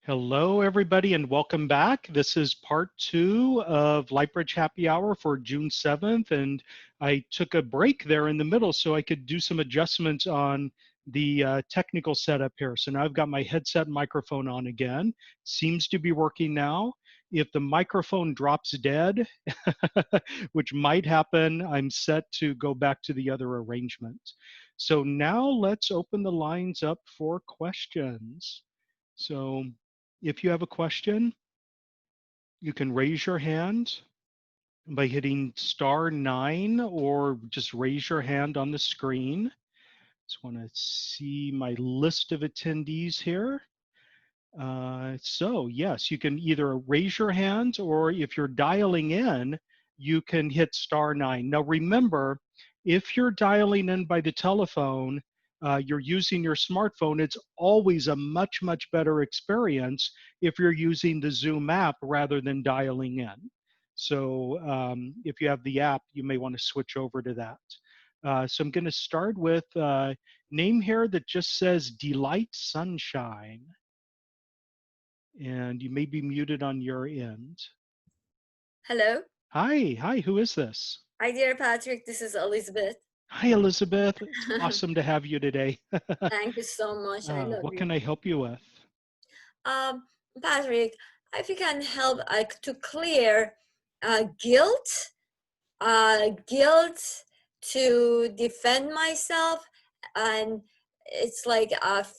Hello, everybody, and welcome back. This is part two of Lightbridge Happy Hour for June 7th, and I took a break there in the middle so I could do some adjustments on the technical setup here. So now I've got my headset microphone on again. Seems to be working now. If the microphone drops dead, which might happen, I'm set to go back to the other arrangement. So now let's open the lines up for questions. So if you have a question, you can raise your hand by hitting *9 or just raise your hand on the screen. Just want to see my list of attendees here. So yes, you can either raise your hand or if you're dialing in, you can hit *9. Now remember, if you're dialing in by the telephone, you're using your smartphone, it's always a much, much better experience if you're using the Zoom app rather than dialing in. So if you have the app, you may want to switch over to that. So I'm going to start with a name here that just says Delight Sunshine. And you may be muted on your end. Hello. Hi, who is this? Hi, dear Patrick. This is Elizabeth. Hi, Elizabeth. It's awesome to have you today. Thank you so much. I love What you. can I help you with? Um, Patrick, if you can help to clear guilt, guilt to defend myself, and it's like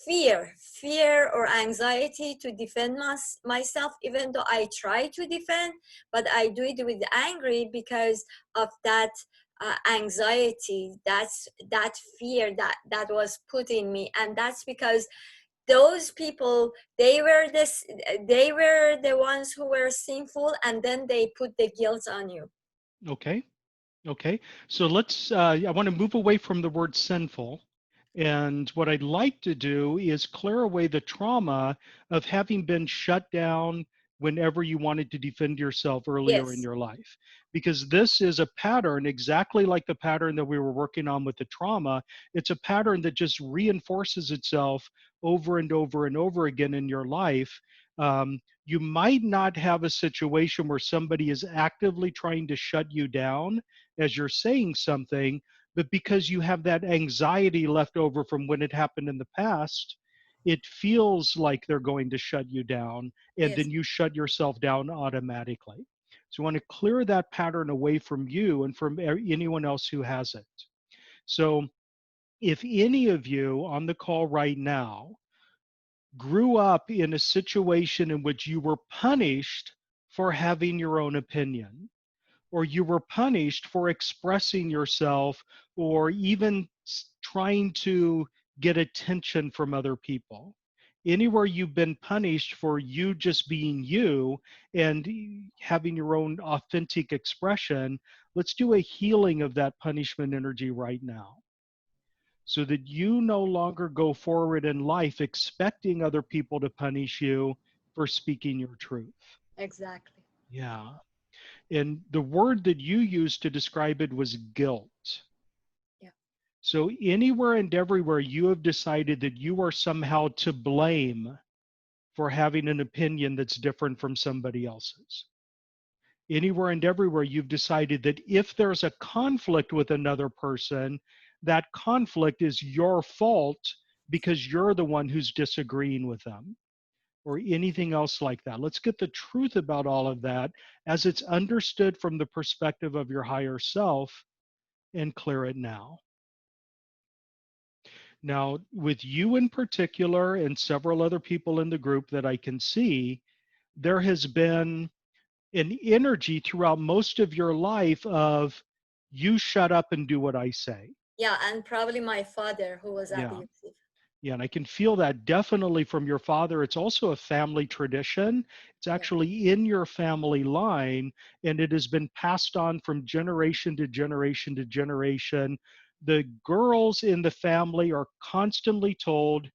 fear or anxiety to defend myself, even though I try to defend, but I do it with angry because of that anxiety, that fear that was put in me. And that's because those people, they were the ones who were sinful, and then they put the guilt on you. Okay, okay. So I want to move away from the word sinful. And what I'd like to do is clear away the trauma of having been shut down whenever you wanted to defend yourself earlier in Yes. your life. Because this is a pattern exactly like the pattern that we were working on with the trauma. It's a pattern that just reinforces itself over and over and over again in your life. You might not have a situation where somebody is actively trying to shut you down as you're saying something, but because you have that anxiety left over from when it happened in the past, it feels like they're going to shut you down, and Yes. then you shut yourself down automatically. So you want to clear that pattern away from you and from anyone else who has it. So if any of you on the call right now grew up in a situation in which you were punished for having your own opinion, or you were punished for expressing yourself, or even trying to get attention from other people. Anywhere you've been punished for you just being you and having your own authentic expression, let's do a healing of that punishment energy right now so that you no longer go forward in life expecting other people to punish you for speaking your truth. Exactly. Yeah. And the word that you used to describe it was guilt. Yeah. So anywhere and everywhere you have decided that you are somehow to blame for having an opinion that's different from somebody else's. Anywhere and everywhere you've decided that if there's a conflict with another person, that conflict is your fault because you're the one who's disagreeing with them, or anything else like that. Let's get the truth about all of that as it's understood from the perspective of your higher self and clear it now. Now, with you in particular and several other people in the group that I can see, there has been an energy throughout most of your life of you shut up and do what I say. Yeah, and probably my father who was Yeah. abusive. Yeah, and I can feel that definitely from your father. It's also a family tradition. It's Yeah. actually in your family line, and it has been passed on from generation to generation to generation. The girls in the family are constantly told,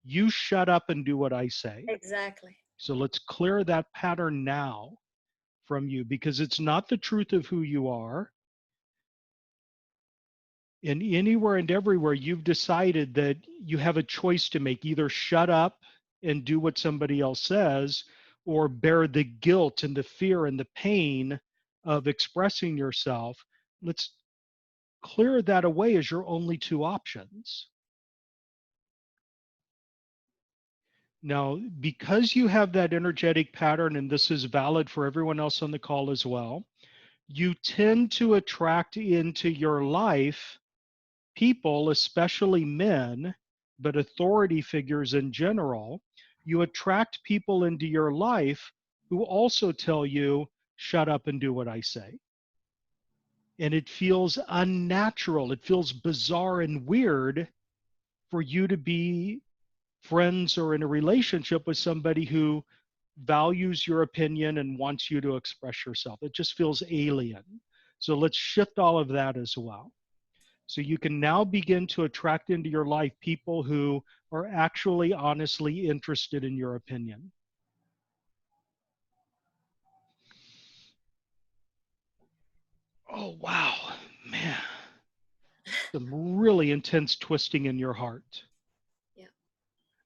you shut up and do what I say. Exactly. So let's clear that pattern now from you because it's not the truth of who you are. And anywhere and everywhere you've decided that you have a choice to make, either shut up and do what somebody else says, or bear the guilt and the fear and the pain of expressing yourself. Let's clear that away as your only two options. Now, because you have that energetic pattern, and this is valid for everyone else on the call as well, you tend to attract into your life people, especially men, but authority figures in general. You attract people into your life who also tell you, shut up and do what I say. And it feels unnatural. It feels bizarre and weird for you to be friends or in a relationship with somebody who values your opinion and wants you to express yourself. It just feels alien. So let's shift all of that as well. So you can now begin to attract into your life people who are actually honestly interested in your opinion. Oh, wow, man. Some really intense twisting in your heart. Yeah.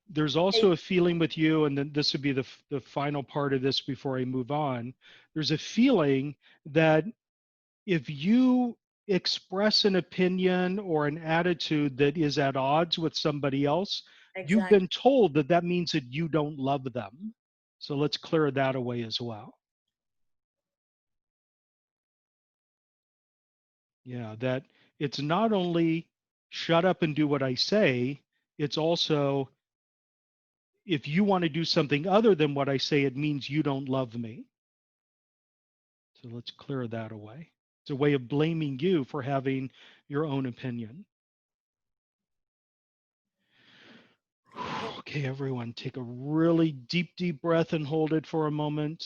There's also a feeling with you, and then this would be the final part of this before I move on. There's a feeling that if you express an opinion or an attitude that is at odds with somebody else, you've Exactly. been told that that means that you don't love them. So let's clear that away as well. Yeah, that it's not only shut up and do what I say, it's also if you want to do something other than what I say, it means you don't love me. So let's clear that away. It's a way of blaming you for having your own opinion. Okay, everyone, take a really deep, deep breath and hold it for a moment.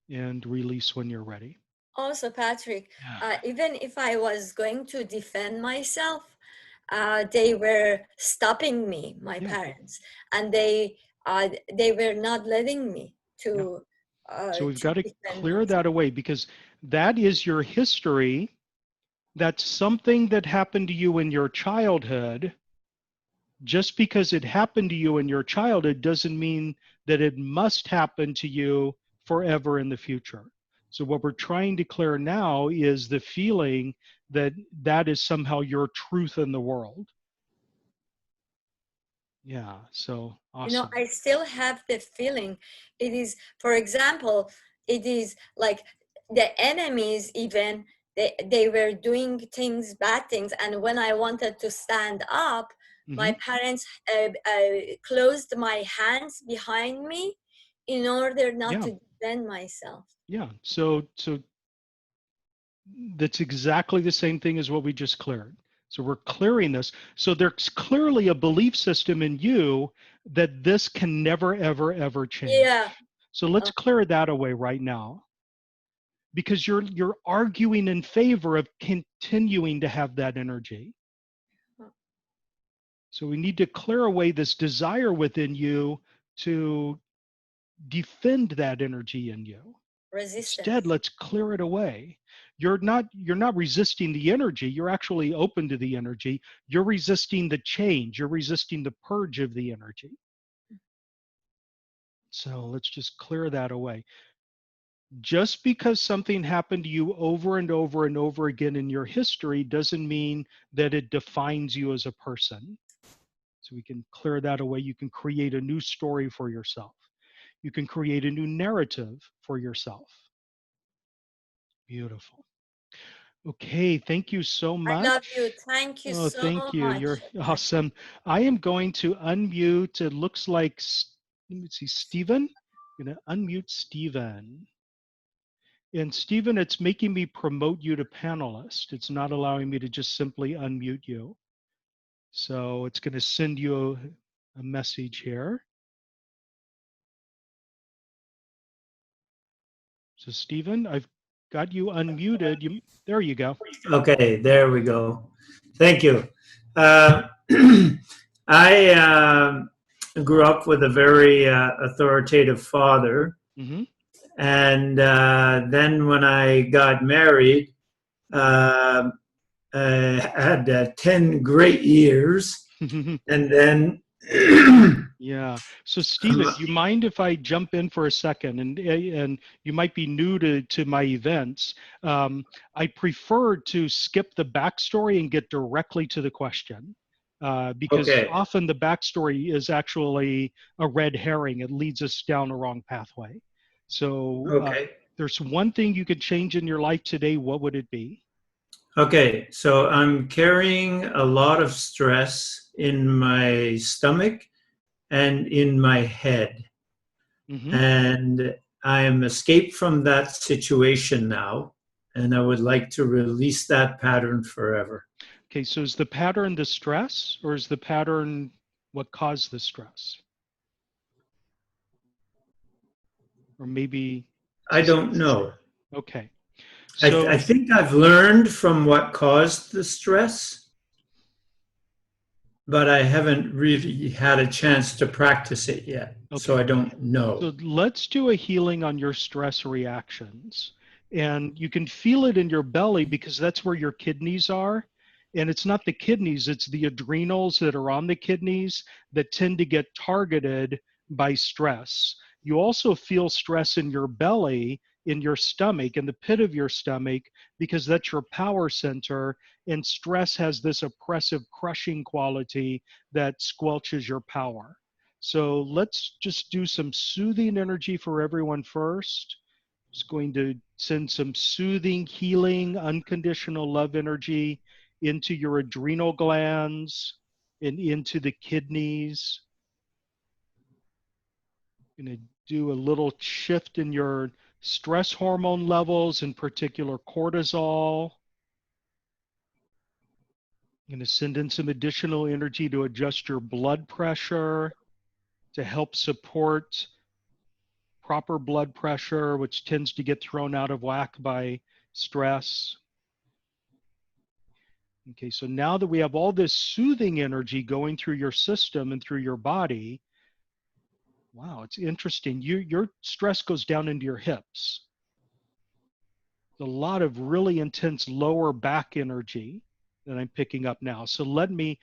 And release when you're ready. Also, Patrick, Yeah. even if I was going to defend myself, they were stopping me, my Yeah. parents, and they were not letting me Yeah. So we've to got to defend clear myself. that away because that is your history. That's something that happened to you in your childhood. Just because it happened to you in your childhood doesn't mean that it must happen to you forever in the future. So what we're trying to clear now is the feeling that that is somehow your truth in the world. Yeah, so You know, awesome. I still have the feeling. It is, for example, it is like the enemies even they were doing things, bad things, and when I wanted to stand up, Hmm. my parents closed my hands behind me in order not Yeah, to defend myself. yeah. So that's exactly the same thing as what we just cleared. So we're clearing this. So there's clearly a belief system in you that this can never, ever, ever Yeah. change. So let's clear that away right now because you're arguing in favor of continuing to have that energy. So we need to clear away this desire within you to defend that energy in you. Instead, Resistance. let's clear it away. You're not resisting the energy, you're actually open to the energy. You're resisting the change, you're resisting the purge of the energy. So let's just clear that away. Just because something happened to you over and over and over again in your history doesn't mean that it defines you as a person. So we can clear that away. You can create a new story for yourself. You can create a new narrative for yourself. Beautiful. Okay, thank you so I love you. much. Thank you Oh, so thank you. much, You're Patrick. awesome. I am going to unmute. It looks like, let me see, Stephen. I'm going to unmute Stephen. And Stephen, it's making me promote you to panelist. It's not allowing me to just simply unmute you. So it's going to send you a message here. So Stephen, I've got you unmuted. There you go. Okay, there we go. Thank you. Uh, I grew up with a very authoritative father. Mm-hmm. And then when I got married, uh, had 10 great years, and then Yeah. So Stephen, do you mind if I jump in for a second? And you might be new to my events. I prefer to skip the backstory and get directly to the question. Because okay, often the backstory is actually a red herring. It leads us down a wrong pathway. So okay, there's one thing you could change in your life today. What would it be? okay. So I'm carrying a lot of stress in my stomach and in my head. Hmm. And I am escaped from that situation now, and I would like to release that pattern forever. Okay. So is the pattern the stress, or is the pattern what caused the stress? Or maybe it's I the same. don't know. Okay. I So, think I've learned from what caused the stress, but I haven't really had a chance to practice it yet. So okay. I don't know. So let's do a healing on your stress reactions. And you can feel it in your belly because that's where your kidneys are. And it's not the kidneys, it's the adrenals that are on the kidneys that tend to get targeted by stress. You also feel stress in your belly, in your stomach, in the pit of your stomach, because that's your power center. And stress has this oppressive, crushing quality that squelches your power. So let's just do some soothing energy for everyone first. Just going to send some soothing, healing, unconditional love energy into your adrenal glands and into the kidneys. Going to do a little shift in your stress hormone levels, in particular cortisol. I'm going to send in some additional energy to adjust your blood pressure, to help support proper blood pressure, which tends to get thrown out of whack by stress. Okay, so now that we have all this soothing energy going through your system and through your body, wow, it's interesting. Your stress goes down into your hips. A lot of really intense lower back energy that I'm picking up now. So okay,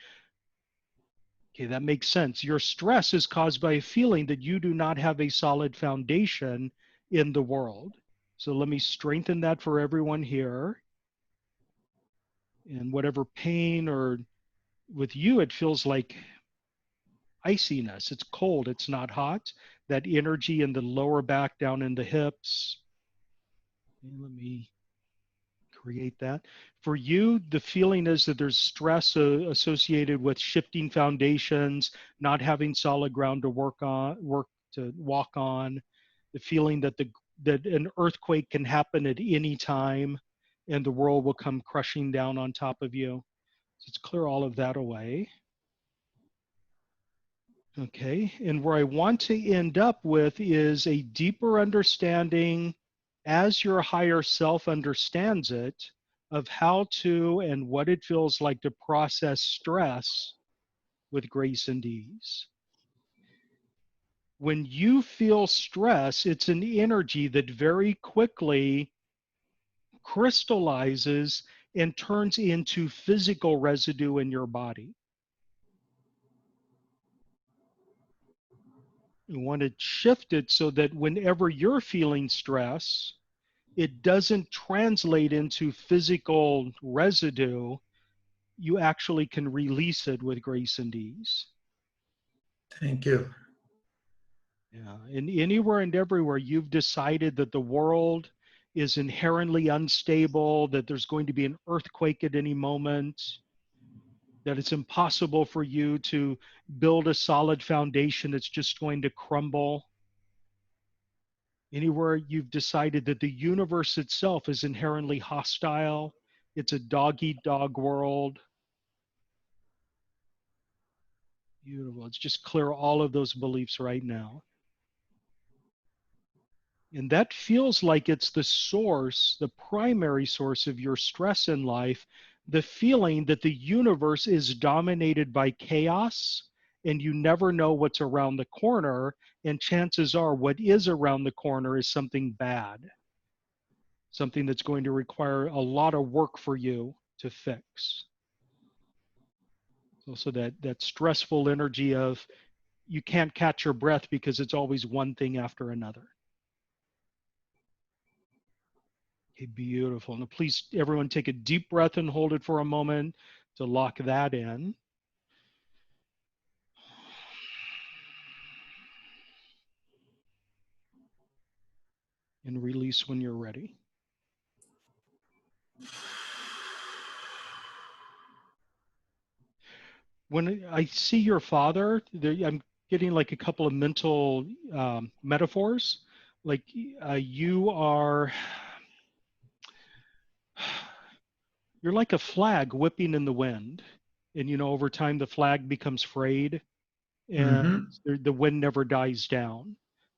that makes sense. Your stress is caused by a feeling that you do not have a solid foundation in the world. So let me strengthen that for everyone here. And whatever pain, or with you, it feels like iciness. It's cold, it's not hot. That energy in the lower back, down in the hips. And let me create that. For you, the feeling is that there's stress associated with shifting foundations, not having solid ground to walk on. The feeling that that an earthquake can happen at any time, and the world will come crushing down on top of you. So let's clear all of that away. Okay, and where I want to end up with is a deeper understanding, as your higher self understands it, of how to and what it feels like to process stress with grace and ease. When you feel stress, it's an energy that very quickly crystallizes and turns into physical residue in your body. You want to shift it so that whenever you're feeling stress, it doesn't translate into physical residue. You actually can release it with grace and ease. Thank you. Yeah. And anywhere and everywhere you've decided that the world is inherently unstable, that there's going to be an earthquake at any moment, that it's impossible for you to build a solid foundation, it's just going to crumble. Anywhere you've decided that the universe itself is inherently hostile, it's a dog eat dog world. Beautiful. Let's just clear all of those beliefs right now. And that feels like it's the source, the primary source of your stress in life, the feeling that the universe is dominated by chaos and you never know what's around the corner. And chances are, what is around the corner is something bad, something that's going to require a lot of work for you to fix. Also that stressful energy of you can't catch your breath because it's always one thing after another. Okay, beautiful. Now please, everyone, take a deep breath and hold it for a moment to lock that in. And release when you're ready. When I see your father, I'm getting like a couple of mental metaphors. Like you are, you're like a flag whipping in the wind. And, over time, the flag becomes frayed and Mm-hmm. the wind never dies down.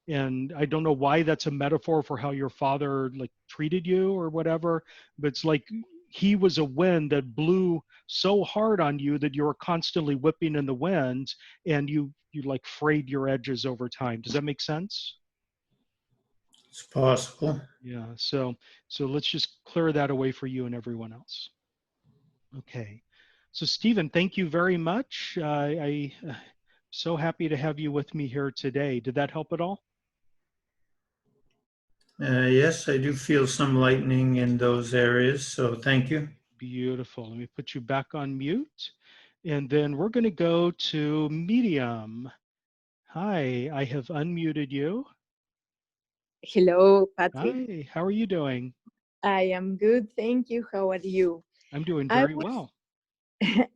And I don't know why that's a metaphor for how your father like treated you or whatever, but it's like he was a wind that blew so hard on you that you were constantly whipping in the wind, and you like frayed your edges over time. Does that make sense? It's possible. Yeah. So let's just clear that away for you and everyone else. Okay. So Stephen, thank you very much. So happy to have you with me here today. Did that help at all? Yes, I do feel some lightening in those areas, so thank you. Beautiful. Let me put you back on mute. And then we're going to go to Medium. Hi, I have unmuted you. Hello, Patrick. Hi, how are you doing? I am good, thank you. How are you? I'm doing I very was, well.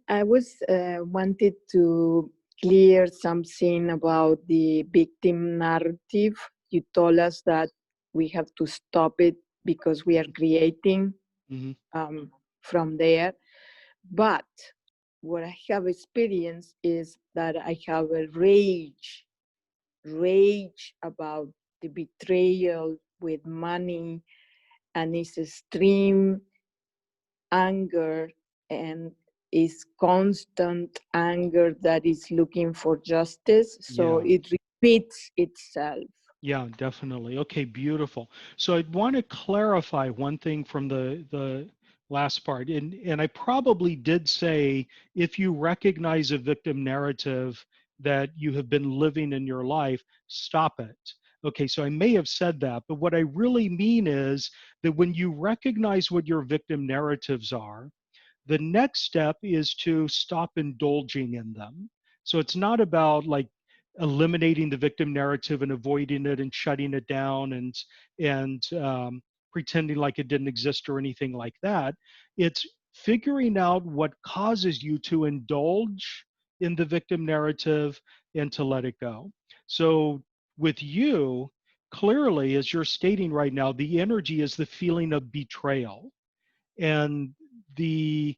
I was wanted to clear something about the victim narrative. You told us that we have to stop it because we are creating Hmm. from there. But what I have experienced is that I have a rage about the betrayal with money, and it's extreme anger, and is constant anger that is looking for justice, so Yeah. it repeats itself. Yeah, definitely. Okay, beautiful. So I want to clarify one thing from the last part. And I probably did say if you recognize a victim narrative that you have been living in your life, stop it. Okay, so I may have said that, but what I really mean is that when you recognize what your victim narratives are, the next step is to stop indulging in them. So it's not about like eliminating the victim narrative and avoiding it and shutting it down and pretending like it didn't exist or anything like that. It's figuring out what causes you to indulge in the victim narrative and to let it go. So with you, clearly, as you're stating right now, the energy is the feeling of betrayal and the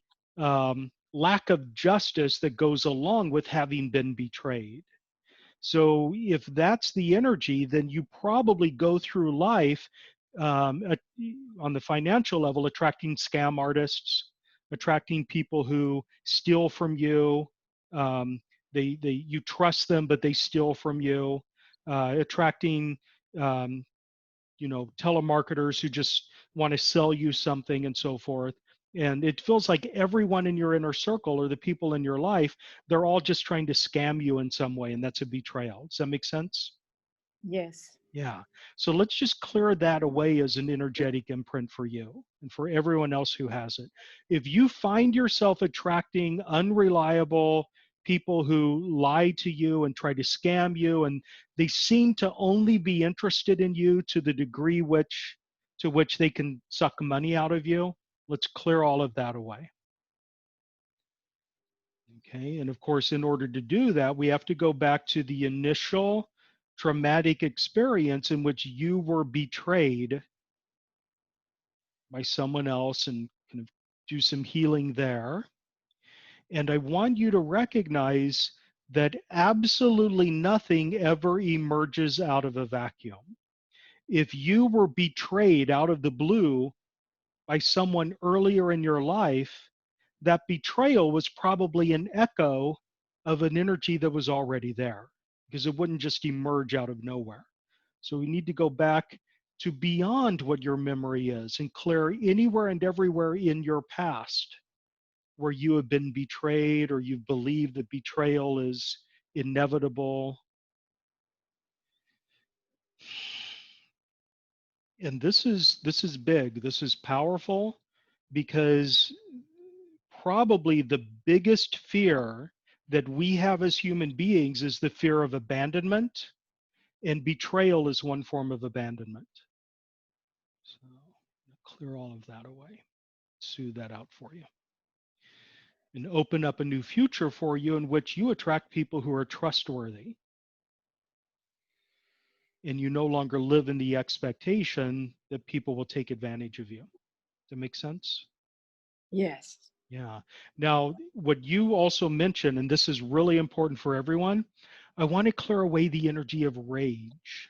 lack of justice that goes along with having been betrayed. So, if that's the energy, then you probably go through life on the financial level, attracting scam artists, attracting people who steal from you. Um, you trust them, but they steal from you. Attracting um, telemarketers who just want to sell you something and so forth. And it feels like everyone in your inner circle or the people in your life, they're all just trying to scam you in some way. And that's a betrayal. Does that make sense? Yes. Yeah. So let's just clear that away as an energetic imprint for you and for everyone else who has it. If you find yourself attracting unreliable people who lie to you and try to scam you, and they seem to only be interested in you to the degree to which they can suck money out of you, let's clear all of that away. Okay. And of course, in order to do that, we have to go back to the initial traumatic experience in which you were betrayed by someone else and kind of do some healing there. And I want you to recognize that absolutely nothing ever emerges out of a vacuum. If you were betrayed out of the blue by someone earlier in your life, that betrayal was probably an echo of an energy that was already there because it wouldn't just emerge out of nowhere. So we need to go back to beyond what your memory is and clear anywhere and everywhere in your past where you have been betrayed or you believe that betrayal is inevitable. And this is big. This is powerful because probably the biggest fear that we have as human beings is the fear of abandonment, and betrayal is one form of abandonment. So clear all of that away, soothe that out for you, and open up a new future for you in which you attract people who are trustworthy, and you no longer live in the expectation that people will take advantage of you. Does that make sense? Yes. Yeah. Now, what you also mentioned, and this is really important for everyone, I want to clear away the energy of rage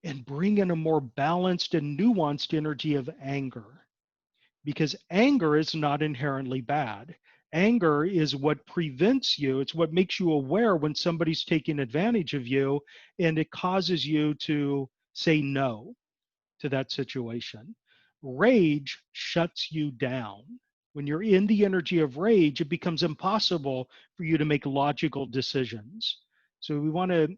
and bring in a more balanced and nuanced energy of anger, because anger is not inherently bad. Anger is what prevents you, it's what makes you aware when somebody's taking advantage of you, and it causes you to say no to that situation. Rage shuts you down. When you're in the energy of rage, it becomes impossible for you to make logical decisions. So we want to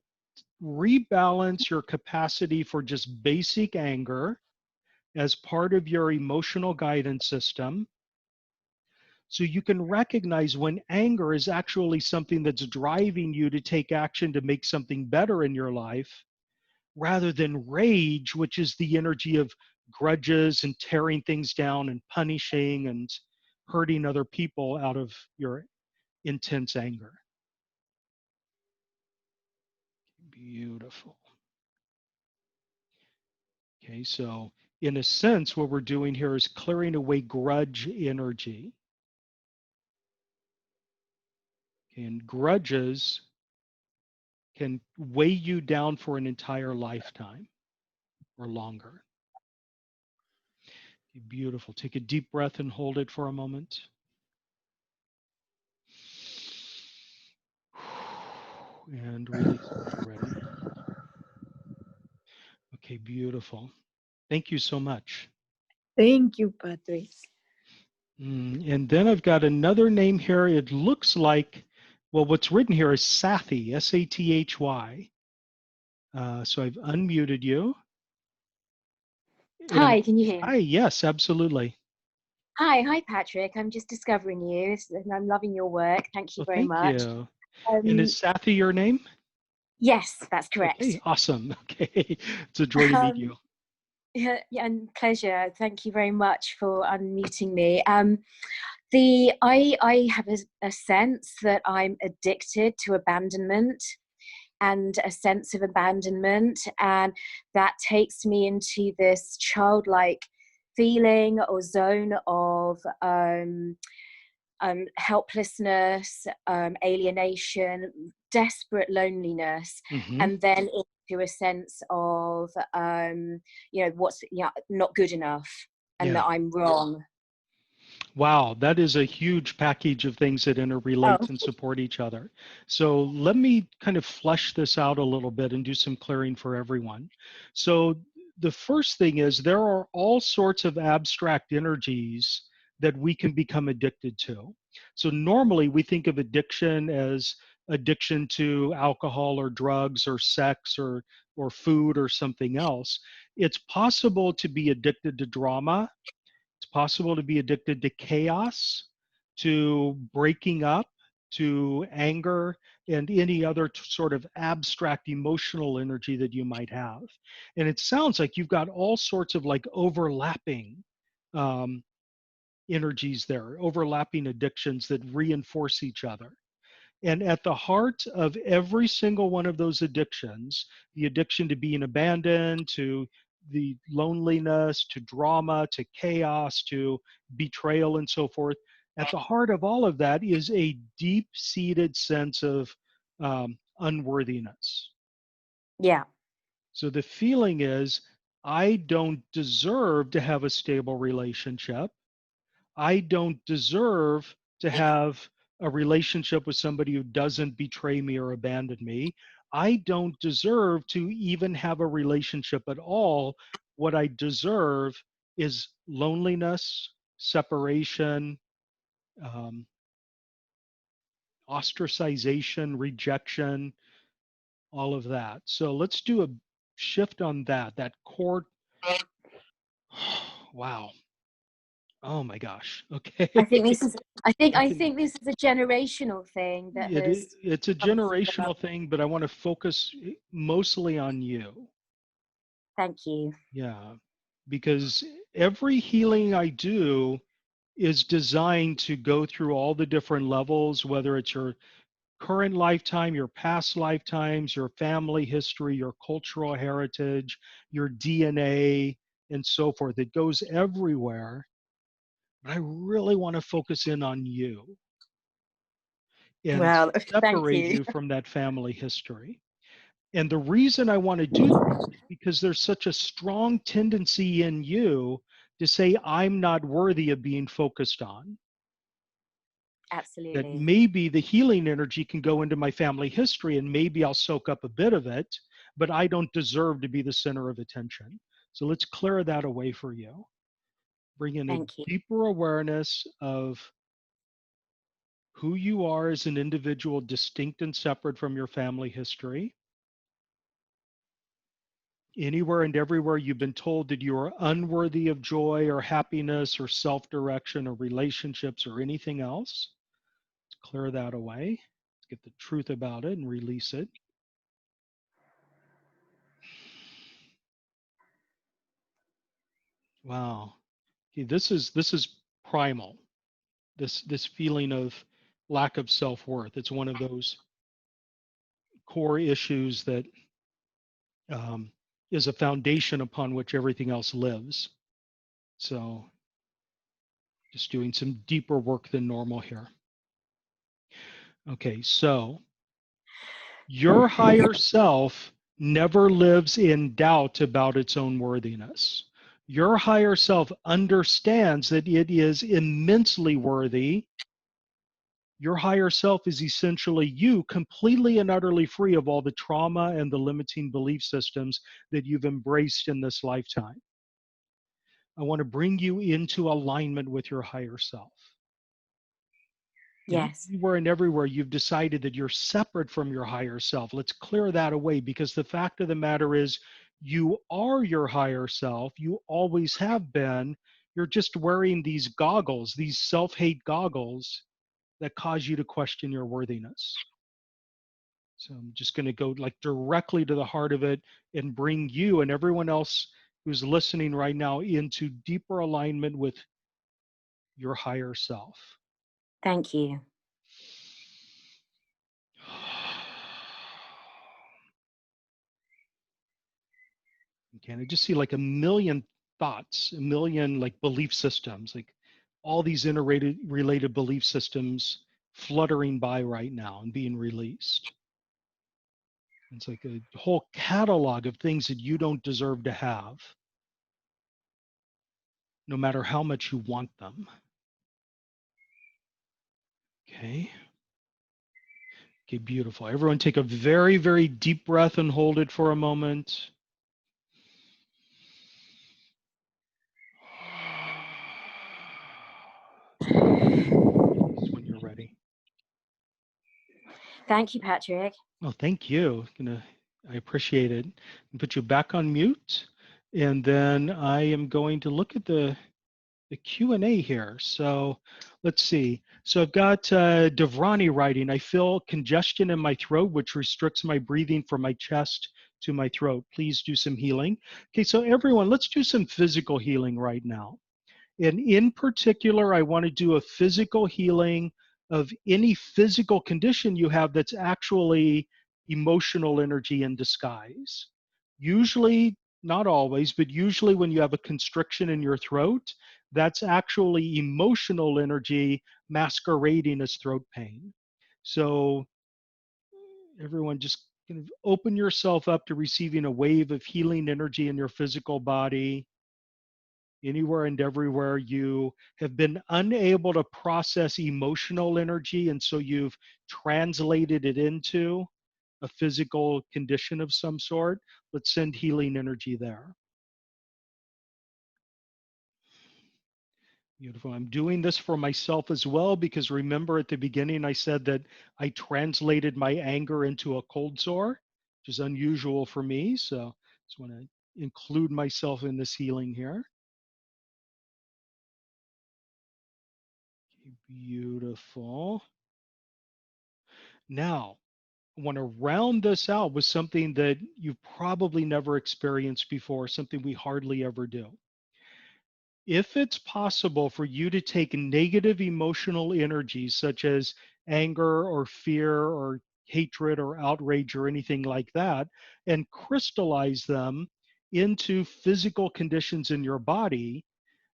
rebalance your capacity for just basic anger as part of your emotional guidance system, so you can recognize when anger is actually something that's driving you to take action to make something better in your life, rather than rage, which is the energy of grudges and tearing things down and punishing and hurting other people out of your intense anger. Beautiful. Okay, so in a sense, what we're doing here is clearing away grudge energy. Okay, and grudges can weigh you down for an entire lifetime or longer. Okay, beautiful. Take a deep breath and hold it for a moment. And release when you're ready. Okay, beautiful. Thank you so much. Thank you, Patrice. And then I've got another name here. It looks like, well, what's written here is Sathy, S-A-T-H-Y. So I've unmuted you. And Hi, can you hear me? hi, yes, absolutely. Hi, Patrick. I'm just discovering you, and I'm loving your work. Thank you Well, very thank much. you. And is Sathy your name? Yes, that's correct. Okay, awesome. Okay, it's a joy to meet you. Yeah, and pleasure. Thank you very much for unmuting me. I have a sense that I'm addicted to abandonment and a sense of abandonment, and that takes me into this childlike feeling or zone of helplessness, alienation, desperate loneliness, Mm-hmm. and then into a sense of what's not good enough, and that I'm wrong. Wow, that is a huge package of things that interrelate and support each other. So let me kind of flesh this out a little bit and do some clearing for everyone. So the first thing is there are all sorts of abstract energies that we can become addicted to. So normally we think of addiction as addiction to alcohol or drugs or sex or food or something else. It's possible to be addicted to drama. It's possible to be addicted to chaos, to breaking up, to anger, and any other sort of abstract emotional energy that you might have. And it sounds like you've got all sorts of like overlapping um, energies there, overlapping addictions that reinforce each other. And at the heart of every single one of those addictions, the addiction to being abandoned, to the loneliness, to drama, to chaos, to betrayal, and so forth, at the heart of all of that is a deep seated sense of unworthiness. Yeah. So the feeling is, I don't deserve to have a stable relationship. I don't deserve to have a relationship with somebody who doesn't betray me or abandon me. I don't deserve to even have a relationship at all. What I deserve is loneliness, separation, um, ostracization, rejection, all of that. So let's do a shift on that core. Wow. Oh my gosh. Okay. I think this is. I I can, think this is a generational thing that has it's a come through. generational thing, but I want to focus mostly on you. Thank you. Yeah. Because every healing I do is designed to go through all the different levels, whether it's your current lifetime, your past lifetimes, your family history, your cultural heritage, your DNA, and so forth. It goes everywhere. But I really want to focus in on you and Well, thank separate you. you from that family history. And the reason I want to do that is because there's such a strong tendency in you to say, I'm not worthy of being focused on. That Absolutely. maybe the healing energy can go into my family history and maybe I'll soak up a bit of it, but I don't deserve to be the center of attention. So let's clear that away for you. Bring in a Thank you. deeper awareness of who you are as an individual, distinct and separate from your family history. Anywhere and everywhere you've been told that you are unworthy of joy or happiness or self-direction or relationships or anything else. Let's clear that away. Let's get the truth about it and release it. Wow. Okay, this is primal. This feeling of lack of self-worth. It's one of those core issues that um, is a foundation upon which everything else lives. So just doing some deeper work than normal here. Okay, so your higher self never lives in doubt about its own worthiness. Your higher self understands that it is immensely worthy. Your higher self is essentially you, completely and utterly free of all the trauma and the limiting belief systems that you've embraced in this lifetime. I want to bring you into alignment with your higher self. And Yes. anywhere and everywhere you've decided that you're separate from your higher self, let's clear that away, because the fact of the matter is you are your higher self. You always have been. You're just wearing these goggles, these self-hate goggles that cause you to question your worthiness. So I'm just going to go like directly to the heart of it and bring you and everyone else who's listening right now into deeper alignment with your higher self. Thank you. Okay, and I just see like a million thoughts, a million like belief systems, like all these interrelated belief systems fluttering by right now and being released. It's like a whole catalog of things that you don't deserve to have, no matter how much you want them. Okay. Okay, beautiful. Everyone take a very, very deep breath and hold it for a moment. Release when you're ready. Thank you, Patrick. Oh, thank you. I appreciate it. And put you back on mute. And then I am going to look at the Q&A here. So let's see. So I've got Devrani writing, I feel congestion in my throat, which restricts my breathing from my chest to my throat. Please do some healing. Okay, so everyone, let's do some physical healing right now. And in particular, I want to do a physical healing of any physical condition you have that's actually emotional energy in disguise. Usually, not always, but usually when you have a constriction in your throat, that's actually emotional energy masquerading as throat pain. So everyone just kind of open yourself up to receiving a wave of healing energy in your physical body. Anywhere and everywhere you have been unable to process emotional energy, and so you've translated it into a physical condition of some sort, let's send healing energy there. Beautiful. I'm doing this for myself as well because remember at the beginning I said that I translated my anger into a cold sore, which is unusual for me. So just want to include myself in this healing here. Okay, beautiful. Now, I want to round this out with something that you've probably never experienced before, something we hardly ever do. If it's possible for you to take negative emotional energies such as anger or fear or hatred or outrage or anything like that and crystallize them into physical conditions in your body,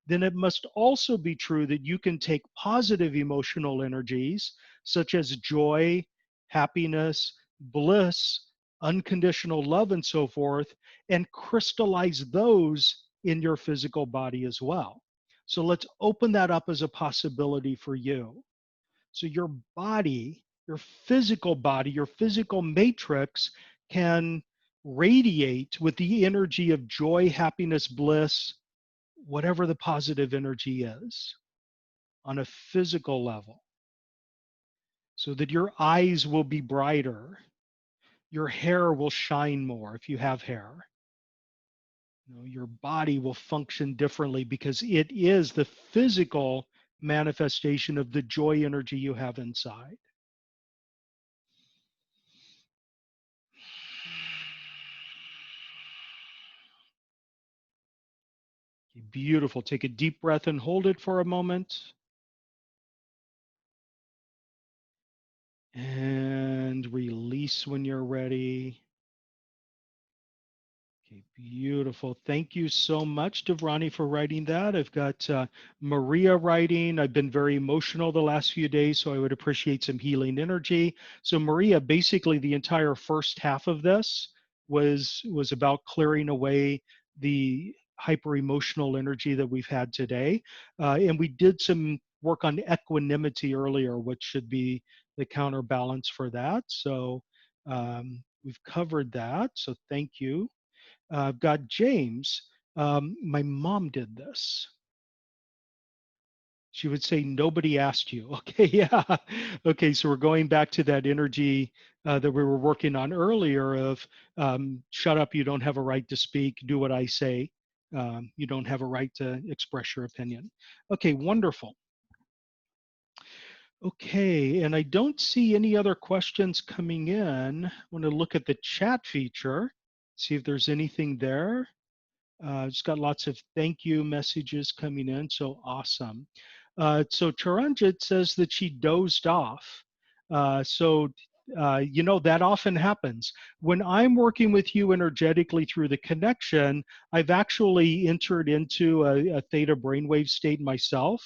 then it must also be true that you can take positive emotional energies such as joy, happiness, bliss, unconditional love, and so forth, and crystallize those in your physical body as well. So let's open that up as a possibility for you. So your body, your physical matrix can radiate with the energy of joy, happiness, bliss, whatever the positive energy is on a physical level, so that your eyes will be brighter, your hair will shine more if you have hair. You know, your body will function differently because it is the physical manifestation of the joy energy you have inside. Beautiful. Take a deep breath and hold it for a moment. And release when you're ready. Okay, beautiful. Thank you so much, Devrani, for writing that. I've got Maria writing. I've been very emotional the last few days, so I would appreciate some healing energy. So, Maria, basically the entire first half of this was about clearing away the hyper emotional energy that we've had today, and we did some work on equanimity earlier, which should be the counterbalance for that. So, we've covered that. So, thank you. I've got James. My mom did this. She would say, nobody asked you. Okay, yeah. Okay, so we're going back to that energy that we were working on earlier of shut up, you don't have a right to speak, do what I say. You don't have a right to express your opinion. Okay, wonderful. Okay, and I don't see any other questions coming in. I want to look at the chat feature, see if there's anything there. Just got lots of thank you messages coming in, so awesome. So Charanjit says that she dozed off. You know, that often happens. When I'm working with you energetically through the connection, I've actually entered into a theta brainwave state myself.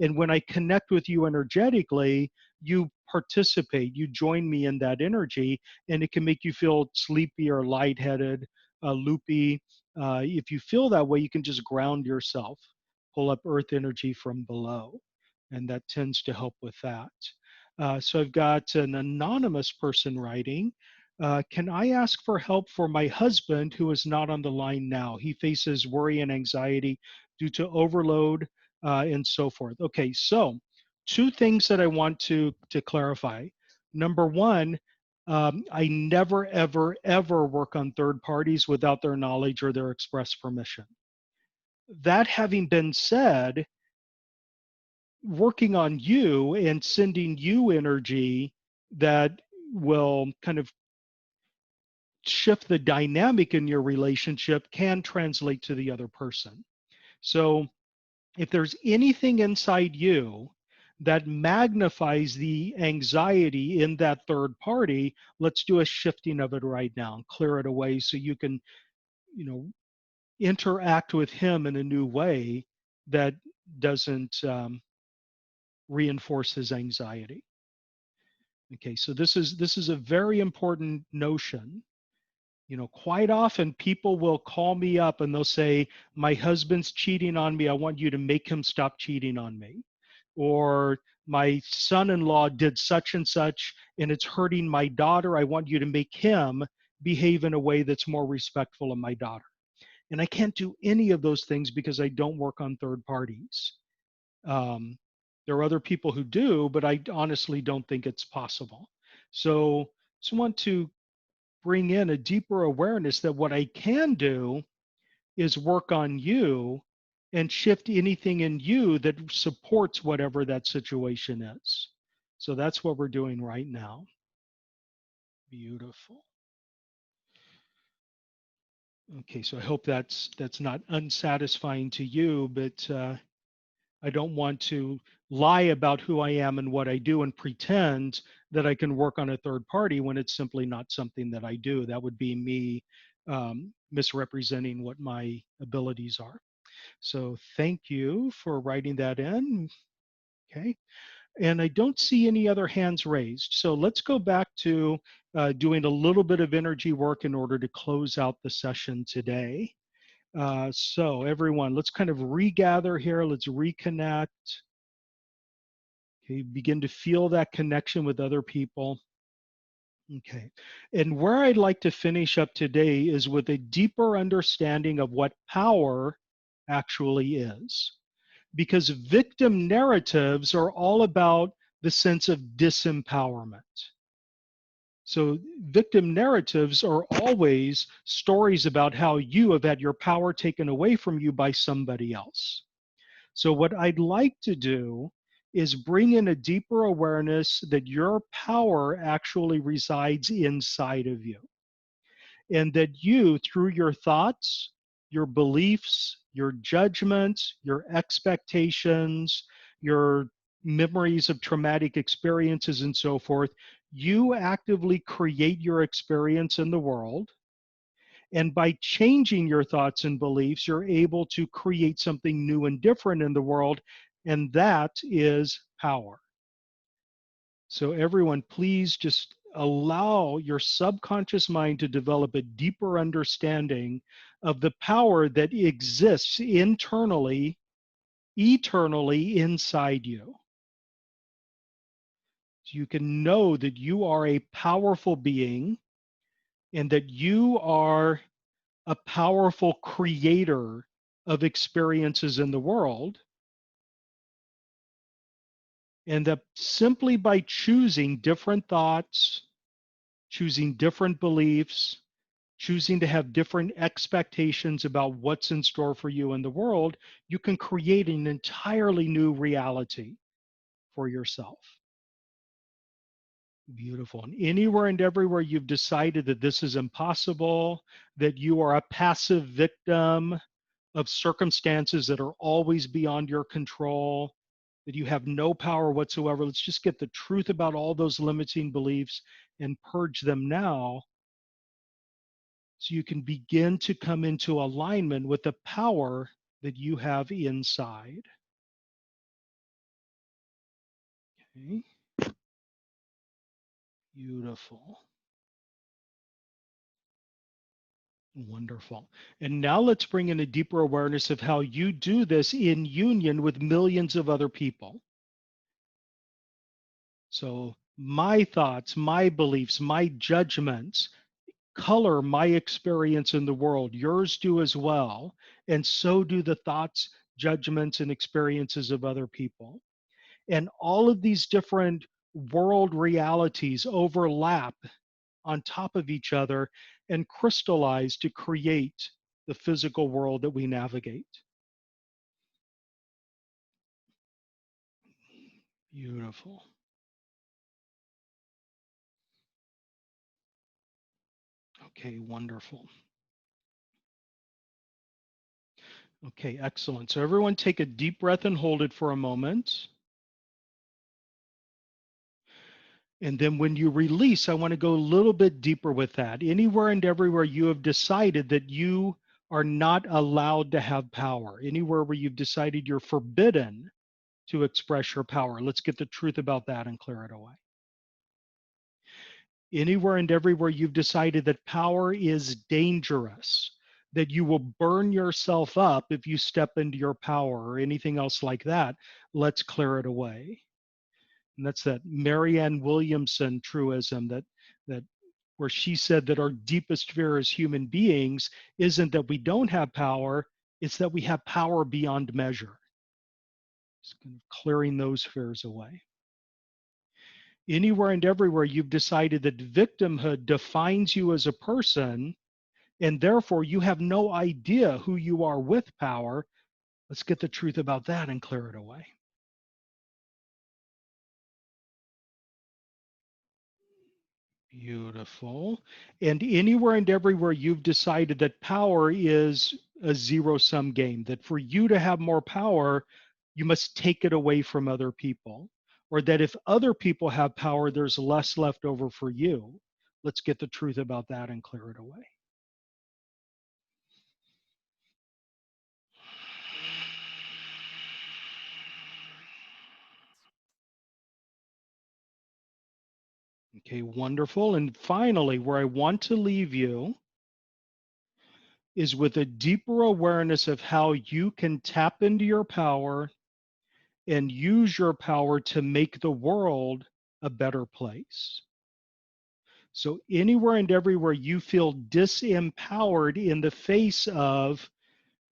And when I connect with you energetically, you participate, you join me in that energy, and it can make you feel sleepy or lightheaded, loopy. If you feel that way, you can just ground yourself, pull up earth energy from below, and that tends to help with that. So I've got an anonymous person writing, can I ask for help for my husband who is not on the line now? He faces worry and anxiety due to overload and so forth. Okay, so two things that I want to clarify. Number one, I never, ever, ever work on third parties without their knowledge or their express permission. That having been said, working on you and sending you energy that will kind of shift the dynamic in your relationship can translate to the other person. So if there's anything inside you that magnifies the anxiety in that third party, let's do a shifting of it right now and clear it away so you can, you know, interact with him in a new way that doesn't reinforce his anxiety. Okay, so this is a very important notion. You know, quite often people will call me up and they'll say, my husband's cheating on me. I want you to make him stop cheating on me. Or my son-in-law did such and such and it's hurting my daughter. I want you to make him behave in a way that's more respectful of my daughter. And I can't do any of those things because I don't work on third parties. There are other people who do, but I honestly don't think it's possible. So just want to bring in a deeper awareness that what I can do is work on you and shift anything in you that supports whatever that situation is. So that's what we're doing right now. Beautiful. Okay, so I hope that's not unsatisfying to you, but I don't want to lie about who I am and what I do and pretend that I can work on a third party when it's simply not something that I do. That would be me misrepresenting what my abilities are. So thank you for writing that in. Okay. And I don't see any other hands raised. So let's go back to doing a little bit of energy work in order to close out the session today. So everyone, let's kind of regather here. Let's reconnect. Okay, begin to feel that connection with other people. Okay, and where I'd like to finish up today is with a deeper understanding of what power actually is. Because victim narratives are all about the sense of disempowerment. So victim narratives are always stories about how you have had your power taken away from you by somebody else. So what I'd like to do is bring in a deeper awareness that your power actually resides inside of you. And that you, through your thoughts, your beliefs, your judgments, your expectations, your memories of traumatic experiences and so forth, you actively create your experience in the world. And by changing your thoughts and beliefs, you're able to create something new and different in the world. And that is power. So everyone, please just allow your subconscious mind to develop a deeper understanding of the power that exists internally, eternally inside you. So you can know that you are a powerful being and that you are a powerful creator of experiences in the world. And that simply by choosing different thoughts, choosing different beliefs, choosing to have different expectations about what's in store for you in the world, you can create an entirely new reality for yourself. Beautiful. And anywhere and everywhere you've decided that this is impossible, that you are a passive victim of circumstances that are always beyond your control, that you have no power whatsoever, let's just get the truth about all those limiting beliefs and purge them now, so you can begin to come into alignment with the power that you have inside. Okay. Beautiful. Wonderful. And now let's bring in a deeper awareness of how you do this in union with millions of other people. So my thoughts, my beliefs, my judgments color my experience in the world. Yours do as well. And so do the thoughts, judgments, and experiences of other people. And all of these different world realities overlap on top of each other and crystallize to create the physical world that we navigate. Beautiful. Okay, wonderful. Okay, excellent. So everyone take a deep breath and hold it for a moment. And then when you release, I want to go a little bit deeper with that. Anywhere and everywhere you have decided that you are not allowed to have power, anywhere where you've decided you're forbidden to express your power, let's get the truth about that and clear it away. Anywhere and everywhere you've decided that power is dangerous, that you will burn yourself up if you step into your power or anything else like that, let's clear it away. And that's that Marianne Williamson truism that where she said that our deepest fear as human beings isn't that we don't have power, it's that we have power beyond measure. Just kind of clearing those fears away. Anywhere and everywhere you've decided that victimhood defines you as a person, and therefore you have no idea who you are with power, let's get the truth about that and clear it away. Beautiful. And anywhere and everywhere you've decided that power is a zero-sum game, that for you to have more power, you must take it away from other people, or that if other people have power, there's less left over for you. Let's get the truth about that and clear it away. Okay, wonderful. And finally, where I want to leave you is with a deeper awareness of how you can tap into your power and use your power to make the world a better place. So anywhere and everywhere you feel disempowered in the face of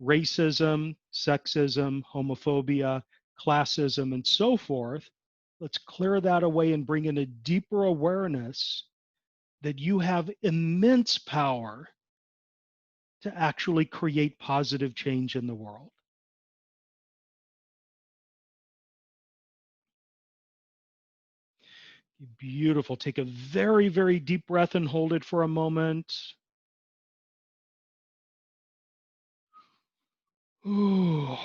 racism, sexism, homophobia, classism, and so forth, let's clear that away and bring in a deeper awareness that you have immense power to actually create positive change in the world. Beautiful. Take a very, very deep breath and hold it for a moment. Ooh.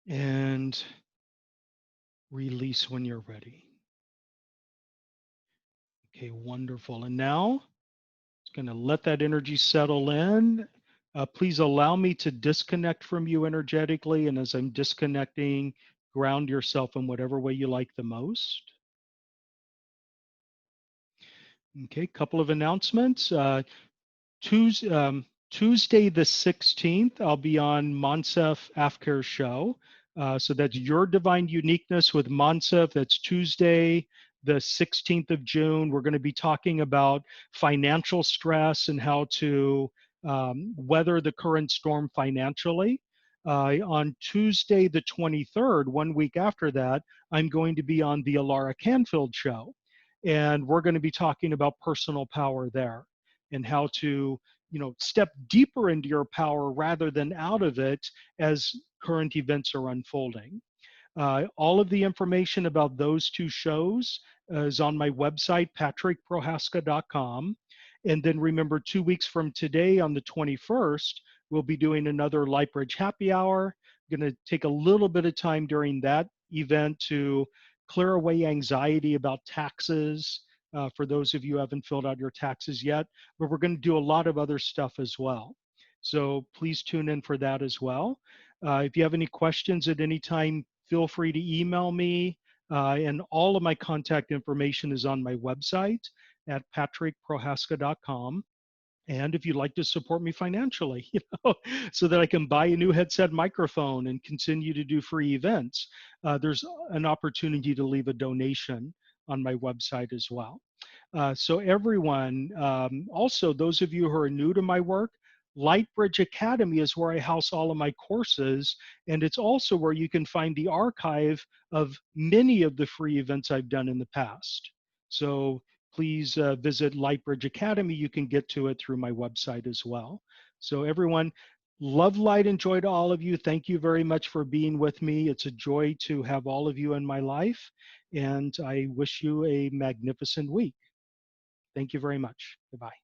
And release when you're ready. Okay, wonderful. And now it's going to let that energy settle in. Please allow me to disconnect from you energetically. And as I'm disconnecting, ground yourself in whatever way you like the most. Okay, couple of announcements. Tuesday the 16th, I'll be on Monsef Afkar's show. So that's Your Divine Uniqueness with Monsef. That's Tuesday, the 16th of June. We're going to be talking about financial stress and how to weather the current storm financially. On Tuesday, the 23rd, 1 week after that, I'm going to be on the Alara Canfield show. And we're going to be talking about personal power there and how to step deeper into your power rather than out of it as current events are unfolding. All of the information about those two shows is on my website, patrickprohaska.com. And then remember, 2 weeks from today on the 21st, we'll be doing another Lightbridge Happy Hour. I'm going to take a little bit of time during that event to clear away anxiety about taxes, for those of you who haven't filled out your taxes yet, but we're going to do a lot of other stuff as well. So please tune in for that as well. If you have any questions at any time, feel free to email me, and all of my contact information is on my website at patrickprohaska.com. And if you'd like to support me financially, so that I can buy a new headset microphone and continue to do free events, there's an opportunity to leave a donation on my website as well. So everyone, also those of you who are new to my work, Lightbridge Academy is where I house all of my courses, and it's also where you can find the archive of many of the free events I've done in the past. So please visit Lightbridge Academy. You can get to it through my website as well. So everyone, love, light, and joy to all of you. Thank you very much for being with me. It's a joy to have all of you in my life, and I wish you a magnificent week. Thank you very much. Goodbye.